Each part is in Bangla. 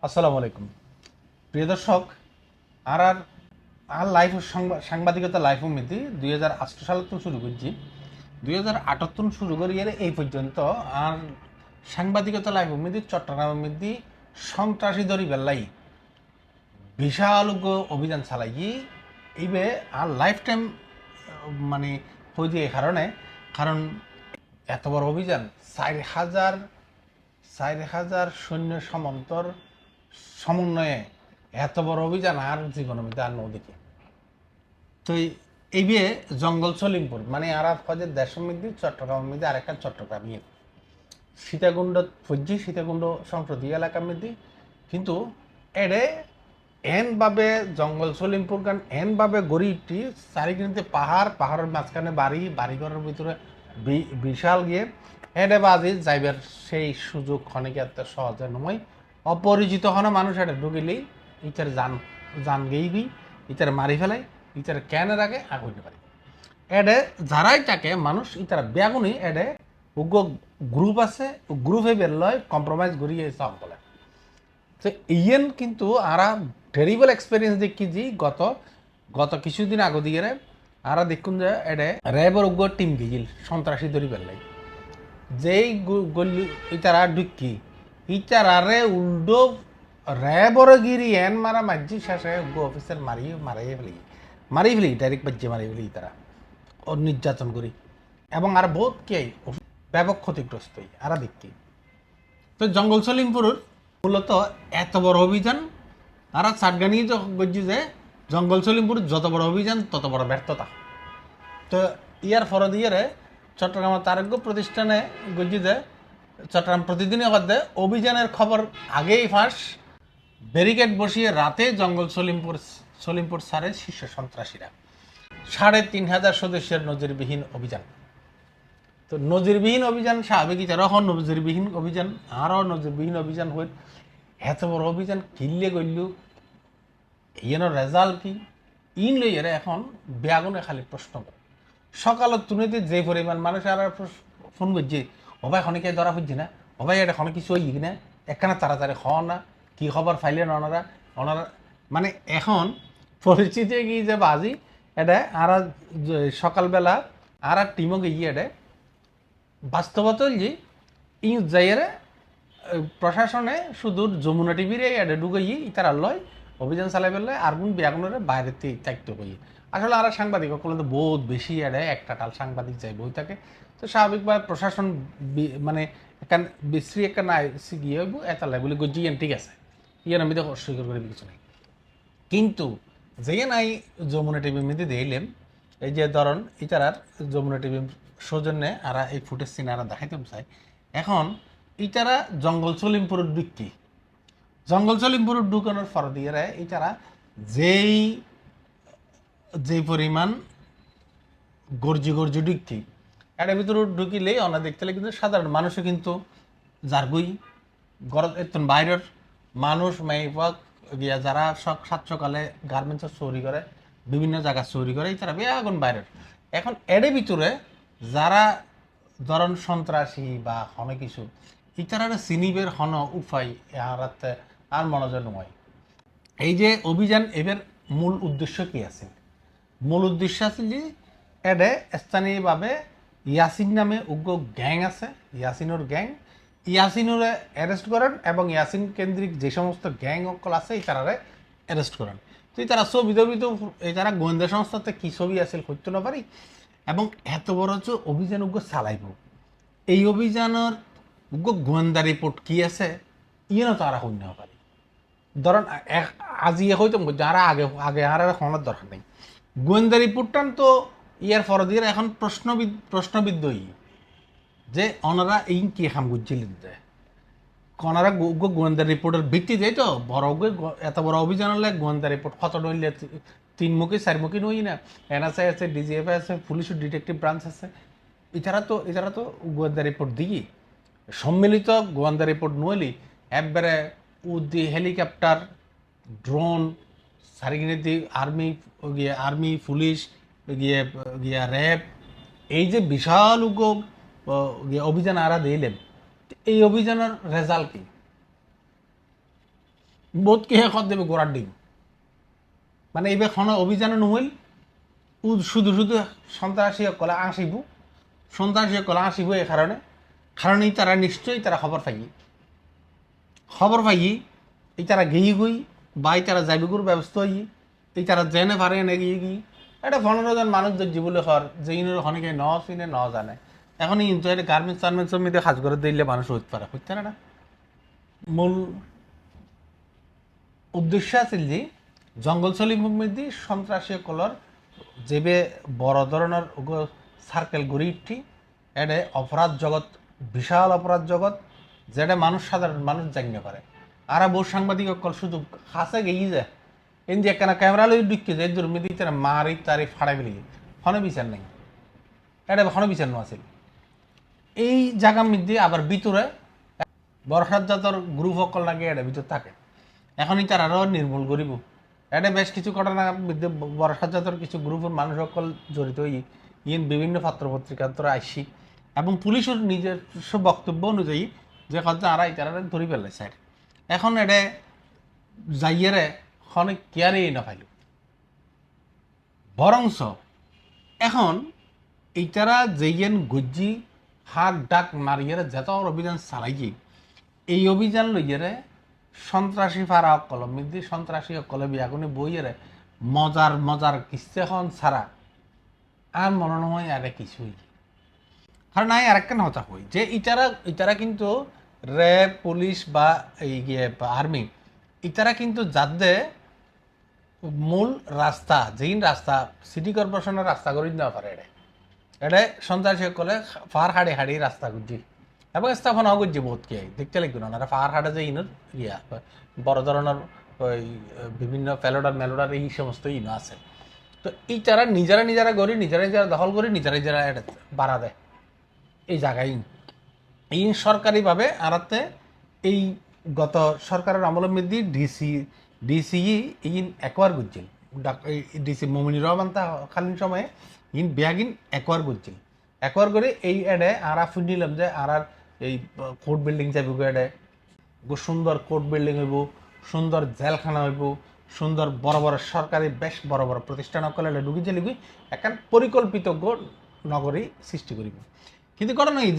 আসসালামু আলাইকুম প্রিয় দর্শক। আর আর আর লাইফ সাংবাদিকতা লাইফ মিতি 2008 সালে তো শুরু করছি। 2008 শুরু করি এই পর্যন্ত আর সাংবাদিকতা লাইফ মিতি চট্টগ্রামের মধ্যে সন্ত্রাসী ধরি বেলাই বিশাল অভিযান চালাই এইবে আর লাইফ টাইম মানে হয়ে যে কারণে কারণ এত বড় অভিযান 4,000 সৈন্য সামন্তর সমন্বয়ে এত বড় অভিযান আর জীবনের মধ্যে আর নদীকে তো এই বিয়ে জঙ্গল সলিমপুর মানে আর কাজের দেশের মধ্যে চট্টগ্রামের মধ্যে আরেকটা চট্টগ্রাম সীতাকুণ্ড ফজ্জি সীতাকুণ্ড সংসদীয় এলাকার মধ্যে কিন্তু এডে এনভাবে জঙ্গল সলিমপুর গান এনভাবে গড়িটি চারিদিকে পাহাড়ের মাঝখানে বাড়িঘরের ভিতরে বিশাল গিয়ে এডে বাজি যাইবার সেই সুযোগ খনিকে এত সহজে নয়। অপরিচিত হন মানুষ এটা ঢুকিলেই ইটার জান গেইবি ইটার মারি ফেলাই ইটার ক্যানের আগে আগুন পারি এডে যারাই তাকে মানুষ ইতারা বেগুনি এডে উগ্র গ্রুপ আছে গ্রুপে বেরলয় কম্প্রোমাইজ করিয়ে সকলে তো ইয়েন কিন্তু আরা টেরিবল এক্সপিরিয়েন্স দেখি যে গত কিছুদিন আগে দিয়ে আরা দেখুন যে এডে র্যাবের উগ্র টিম গিয়েছিল সন্ত্রাসী ধরি বেরলাই যেই গলি ইতারা ঢুকি ইতারারে উল্টো র্যাবর গিরি এন মারা মাঝি শেষে উগ্র অফিসার মারি ফেলি ডাইরেক্ট বাজ্যে মারি ফেলি তারা ও নির্যাতন করি এবং আর বহুত কে ব্যাপক ক্ষতিগ্রস্ত আর দেখি তো জঙ্গল সলিমপুরের মূলত এত বড় অভিযান আর চাটগানি গজ্জি যে জঙ্গল সলিমপুর যত বড় অভিযান তত বড় ব্যর্থতা। তো ইয়ার ফর দিয়ে চট্টগ্রামের তারজ্ঞ প্রতিষ্ঠানে গজ্জি যে চট্টগ্রাম প্রতিদিনই করতে অভিযানের খবর আগেই ফাঁস ব্যারিকেড বসিয়ে রাতে জঙ্গল সলিমপুর সারে শীর্ষ সন্ত্রাসীরা 3,500 সদস্যের নজিরবিহীন অভিযান। তো নজিরবিহীন অভিযান স্বাভাবিক যখন নজিরবিহীন অভিযান আরও নজিরবিহীন অভিযান হয়ে এত বড় অভিযান কিনলে গইল ইয়ের রেজাল্ট কি ইন লইয়েরা এখন বেগুনে খালি প্রশ্ন করে সকালত তুনিতে যে পরিমাণ মানুষ আর ফোন করছে ওভাই খনিকে ধরা ফুটছে না ওভাই এটা খনে কিছু হই কিনা একখানা তাড়াতাড়ি খাওয়া না কি খবর ফাইলেন ওনারা মানে এখন পরিচিতি কি যে বাজি এটা আর সকালবেলা আর টিমও গিয়ে এটা বাস্তবত যে ইউ যাইয়েরা প্রশাসনে সুদূর যমুনা টিভির এটা ঢুকাই তারা লয় অভিযান চালাই পেলে আর কোন বেগুনের বাইরে চাইতে কই আসলে আর সাংবাদিক সকলে তো বহুত বেশি এড়ে একটা টাল সাংবাদিক যাই বই থাকে তো স্বাভাবিকভাবে প্রশাসন মানে এখান বিশ্রী একটা না গিয়ে হইব এটা লাই বলে গজিয়েন ঠিক আছে ইয়ার আমি তো অস্বীকার করে কিছু নাই কিন্তু যে নাই যমুনা টিভির মধ্যে দিলাম এই যে ধরন ইতারার যমুনা টিভি সৌজন্যে আর এই ফুটেজ সিনে আর দেখাইতে চাই এখন ইতারা জঙ্গল সলিমপুরের ঢুকি জঙ্গল সলিমপুরের ঢুকানোর ফর দিয়ে ইতারা যেই পরিমাণ গর্জি ঢুকি এটার ভিতরে ঢুকিলেই অনা দেখতে কিন্তু সাধারণ মানুষও কিন্তু যারগুই গরম এত বাইরের মানুষ মেয়েপাক গিয়া যারা সাত সকালে গার্মেন্টসের চুরি করে বিভিন্ন জায়গা চুরি করে তারা বেআগুন বাইরের এখন এর ভিতরে যারা ধরন সন্ত্রাসী বা হনে কিছু ইতারা চিনিবের হন উপায় আর মনোযোগ নয়। এই যে অভিযান এবার মূল উদ্দেশ্য কি আছে? মূল উদ্দেশ্য আছে যে এডে স্থানীয়ভাবে ইয়াসিন নামে উগ্র গ্যাং আছে ইয়াসিনোর গ্যাং ইয়াসিনুরে অ্যারেস্ট করেন এবং ইয়াসিন কেন্দ্রিক যে সমস্ত গ্যাং অকল আছে তারারে অ্যারেস্ট করেন। তো তারা ছবি তারা গোয়েন্দা সংস্থাতে কী ছবি আছে করতে না পারি এবং এত বড় যে অভিযান উগ্র চালাইব এই অভিযানের উগ্র গোয়েন্দা রিপোর্ট কি আছে ইয়েও তারা শূন্য পারি ধরেন আজি হয়তো যারা আগে আর শোনার দরকার নেই গোয়েন্দা রিপোর্টটান তো ইয়ার ফর দিয়ে এখন প্রশ্নবিদ্ধ যে ওনারা এই কি খাম করছিলেন যে ওনারা গোয়েন্দা রিপোর্টের ভিত্তিতে তো বড় এত বড় অভিযান হলে গোয়েন্দা রিপোর্ট কত নইলে 3 মুখী 4 মুখী নই না এনএসআই আছে ডিজিএফ আছে পুলিশ ডিটেকটিভ ব্রাঞ্চ আছে এছাড়া তো গোয়েন্দা রিপোর্ট দিই সম্মিলিত গোয়েন্দা রিপোর্ট নইলি একবারে হেলিকপ্টার ড্রোন সারিগিনীতি আর্মি পুলিশ গিয়া র্যাব এই যে বিশাল অভিযান আরা দিলেন এই অভিযানের রেজাল্ট কি বোধ কে খত দেবে গোড়ার ডিম মানে এইবার কোনো অভিযানে নহইল শুধু শুধু সন্ত্রাসী কলা আসিব এই কারণেই তারা নিশ্চয়ই তারা খবর পাই এই তারা গেই গই বা এই তারা যাইবিগুর ব্যবস্থা হই এই তারা জেনে পারে এনে গিয়ে গিয়ে এটা 15 জন মানুষ জীবলে হর যে অনেকে ন চিনে ন জানে এখন কিন্তু এটা গার্মেন্টসের মধ্যে কাজ করে দিলে মানুষ হইতে পারে না মূল উদ্দেশ্য আছিল যে জঙ্গল চলি মধ্যে সন্ত্রাসী কলর যেবে বড় ধরনের সার্কেল গড়ি উঠি এটা অপরাধ জগৎ বিশাল অপরাধ জগৎ যেটা সাধারণ মানুষ জানিয়ে পারে আর বহু সাংবাদিক কল শুধু কাছে গেই যায় এমনি একখানা ক্যামেরা লই ঢুকে যায় দুর্নীতি তারা মারি তারি ফাড়াই বেরিয়ে ফোনে বিচার নেই এটা ফোনে বিচার নেওয়া ছিল এই জায়গার মধ্যে আবার ভিতরে বর্ষার জাতর গ্রুপ সকল লাগে এটা ভিতর থাকে এখনই তারা আরও নির্মূল করিব এটা বেশ কিছু ঘটনার মধ্যে বর্ষার জাতর কিছু গ্রুপের মানুষ সকল জড়িত বিভিন্ন পত্র পত্রিকার তোরা আইসি এবং পুলিশের নিজস্ব বক্তব্য অনুযায়ী যে কথা আর তারা ধরে পেলাইছে এখন এটা যাইয়েরে অনেক কেয়ারেই না পাইল বরংস এখন এইটারা যেইয়েন গজ্জি হাক ডাক মারিয়ে যত অভিযান চালাইছি এই অভিযান লইয়েরে সন্ত্রাসী ফারা কলম মিদি সন্ত্রাসী কলবি আগুনে বইয়েরে মজার কিস্তেখন ছাড়া আর মনে নয় আর কিছুই কারণ নাই আরেকটা হতা হই যে ইতারা কিন্তু র্যাব পুলিশ বা এই আর্মি ইতারা কিন্তু যাদের মূল রাস্তা যেই রাস্তা সিটি কর্পোরেশনের রাস্তা করে দেওয়া পারে এটা সন্ত্রাসী কলে ফার হাড়ি রাস্তা গুজি এবং স্থাপনাও করছি বহুত কে দেখতে লাগবে না ফার হাড়ে যে ইনোর বড় ধরনের ওই বিভিন্ন মেলোডার এই সমস্ত ইনো আছে তো এই তারা নিজেরা করি নিজেরা দখল করি নিজেরা এটা বাড়া দেয় এই জায়গায় এই সরকারিভাবে আরাতে এই গত সরকারের আমলের মধ্যে ডিসিই ইন একোয়ার করছিল ডিসি মমিনুর রহমান কালীন সময়ে ব্যাগিন একোয়ার করছিল একোয়ার করে এই এডে আরা ফুনিলাম যে আর এই কোর্ট বিল্ডিং যাইব এডে সুন্দর কোর্ট বিল্ডিং হইব সুন্দর জেলখানা হইব সুন্দর বড় সরকারি বেশ বড় প্রতিষ্ঠান সকলে ঢুকি চালিবি একটা পরিকল্পিত নগরী সৃষ্টি করিব কিন্তু ঘটনা এই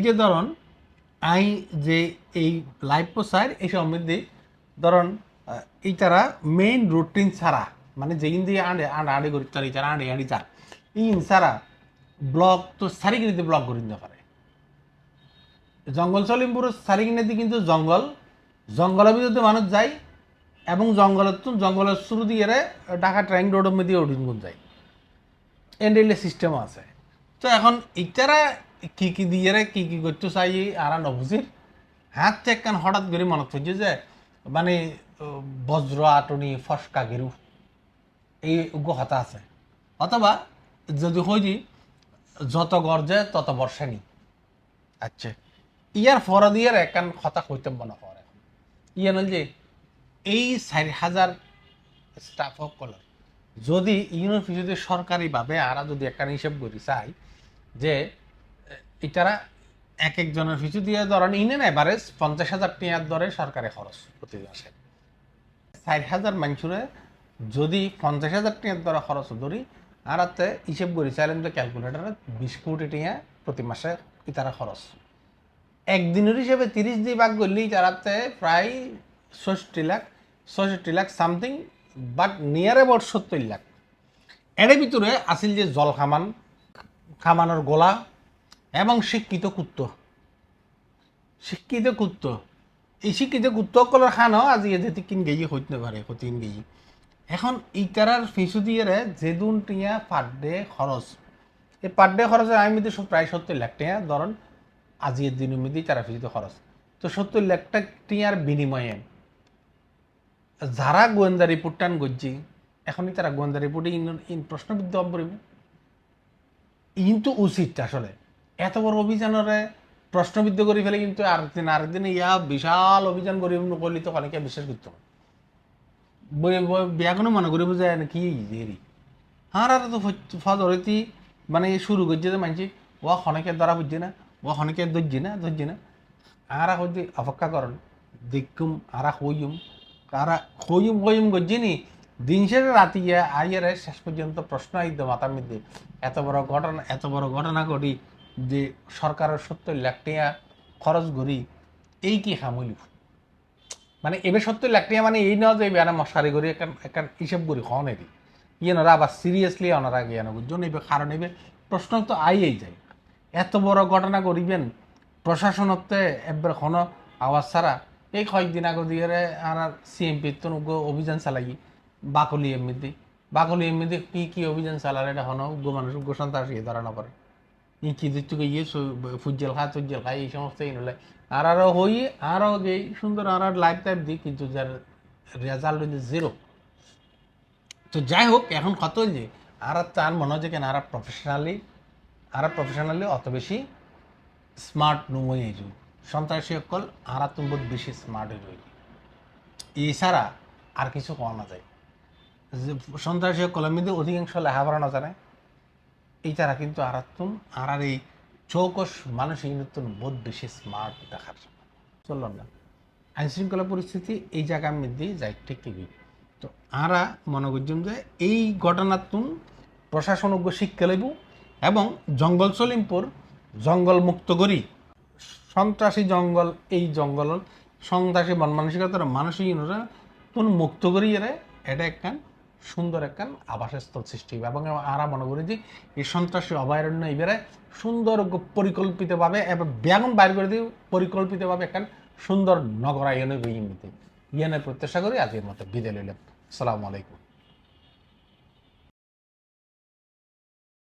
যে ধরুন যে এই লাইফ প্রচার এই সমৃদ্ধি ধরুন এই তারা মেইন রুটিন ছাড়া মানে যেইন দিয়ে আঁড়ে করি তার এই তারা আঁড়ি যার ইন ছাড়া ব্লক তো সারিগিরিতে ব্লক করে দিতে পারে জঙ্গল সলিমপুর সারিগিরিতে কিন্তু জঙ্গলের ভিতরে মানুষ যায় এবং জঙ্গলের শুরু দিয়ে ঢাকা ট্রাইং রোডের মধ্যে ওডিনগুন যায় এন্ডেলে সিস্টেম আছে তো এখন ইটারা কি দিয়ে কি করতে চাই আর নবুঝির হাত চেকান হঠাৎ করে মনত হচ্ছে যে মানে বজ্র আটনি ফসকা গেরু এই হতা আছে অথবা যদি হইজি যত গর্জে তত বর্ষানি আচ্ছা ইয়ার ফর দিয়ে একান হতা হইতে মনে হয় এখন ইয়ে নল যে এই 4,000 স্টাফ সকল যদি ইউনিভার্সিটি সরকারিভাবে আরা যদি একটা হিসেব করি চাই যে এটারা এক একজনের পিছু দিয়ে ধরেন ইনেন এভারেজ 50,000 টাকার দরে সরকারি খরচ প্রতি মাসে 4,000 মানুষের যদি 50,000 টাকার দরে খরচ ধরি আর হিসেব করি চাইলেন যে ক্যালকুলেটারে 20 কোটি টাকা প্রতি মাসে ইতারা খরচ একদিনের হিসেবে 30 দিয়ে ভাগ করলেই তারাতে প্রায় 66 lakh something but near about 70 lakh এর ভিতরে আসিল যে জল খামানোর গোলা এবং শিক্ষিত কুত্ত এই শিক্ষিত কুত্তকলের খানও আজি যেতে কিন গেই হইতে পারে কতিন গেই এখন ইটারার ফিসু দিয়ে যে দুন টিয়া পার ডে খরচ এই পার ডে খরচের আমি মধ্যে প্রায় 70 লাখ টাকা ধরুন আজির দিনের মধ্যেই তারা ফিসুতে খরচ তো 70 লাখ টিয়ার বিনিময়ে যারা গোয়েন্দা রিপোর্ট টান গজ্জি এখনই তারা গোয়েন্দা রিপোর্টে প্রশ্নবিদ্ধ পড়িব কিন্তু উচিত আসলে এত বড় অভিযানরে প্রশ্নবিদ্ধ করে ফেলে কিন্তু আরেকদিন ইয়া বিশাল অভিযান করি করলে তো অনেকে বিশ্বাস করতো না বিয়াখনো মনে করিব যে কি হেরি আর তো ফজরতি মানে শুরু করছে যে মানছি ও অনেকের দ্বারা বুঝছে না ও অনেকের ধরছি না আর হইতে অপেক্ষা করেন দেখুম আর হইম তারা হইম হইম গজিনি দিন শেষে রাতি আইয়ারে শেষ পর্যন্ত প্রশ্ন আইত মাথার মধ্যে এত বড় ঘটনা ঘটি যে সরকারের 70 লাখ টাকা খরচ করি এই কি হামুলি মানে এবার 70 লাখ টাকা মানে এই নয় যে এবার মশারি করি একটা হিসেব করি খন এটি ওনারা আবার সিরিয়াসলি ওনারা গিয়ে বুঝছেন এবার কারণ এবার প্রশ্ন তো আইয়েই যায় এত বড় ঘটনা করিবেন প্রশাসনতে একবার কোনো আওয়াজ ছাড়া এই কয়েকদিন আগে দিয়ে আর সিএমপির তো অভিযান চালাই বাকলি এমনিতে কি অভিযান চালার এটা হন উগ্র মানুষ উগ্র সন্ত্রাস ধরা না পারে ই কি দিচ্ছু ইয়ে ফুজ্জেল খায় এই সমস্ত নলে আরও হই আরও যে সুন্দর আর লাইফ টাইপ দিই কিন্তু যার রেজাল্ট হচ্ছে 0। তো যাই হোক এখন কত যে আর তার মনে হচ্ছে কেন আর প্রফেশনালি অত বেশি স্মার্ট নয় এই যুগ সন্ত্রাসী অকল আর তুমি বহুত বেশি স্মার্ট হয়ে রয়েছে এছাড়া আর কিছু কওয়া না যায় যে সন্ত্রাসী অকলের মধ্যে অধিকাংশ লেখাপড়া না জানে এই তারা কিন্তু আর এই চৌকস মানুষ নতুন বহুত বেশি স্মার্ট দেখার চলল না আইনশৃঙ্খলা পরিস্থিতি এই জায়গার মধ্যেই যাই ঠিকই তো আরা মনে করছেন যে এই ঘটনার প্রশাসনজ্ঞ শিক্ষা লইব এবং জঙ্গল সলিমপুর জঙ্গল মুক্ত করি সন্ত্রাসী জঙ্গল এই জঙ্গল সন্ত্রাসী মন মানসিকতার মানসিক মুক্ত করি এটা একখান সুন্দর একখান আবাসস্থল সৃষ্টি হবে এবং আমরা মনে করি যে এই সন্ত্রাসী অভয়ারণ্য এবারে সুন্দর পরিকল্পিতভাবে এবং ব্যাগুন বাইর করে দিয়ে পরিকল্পিতভাবে একখান সুন্দর নগরায়নে ইয়েনের প্রত্যাশা করি আজকের মতো বিদায় লইলাম। আসসালামু আলাইকুম।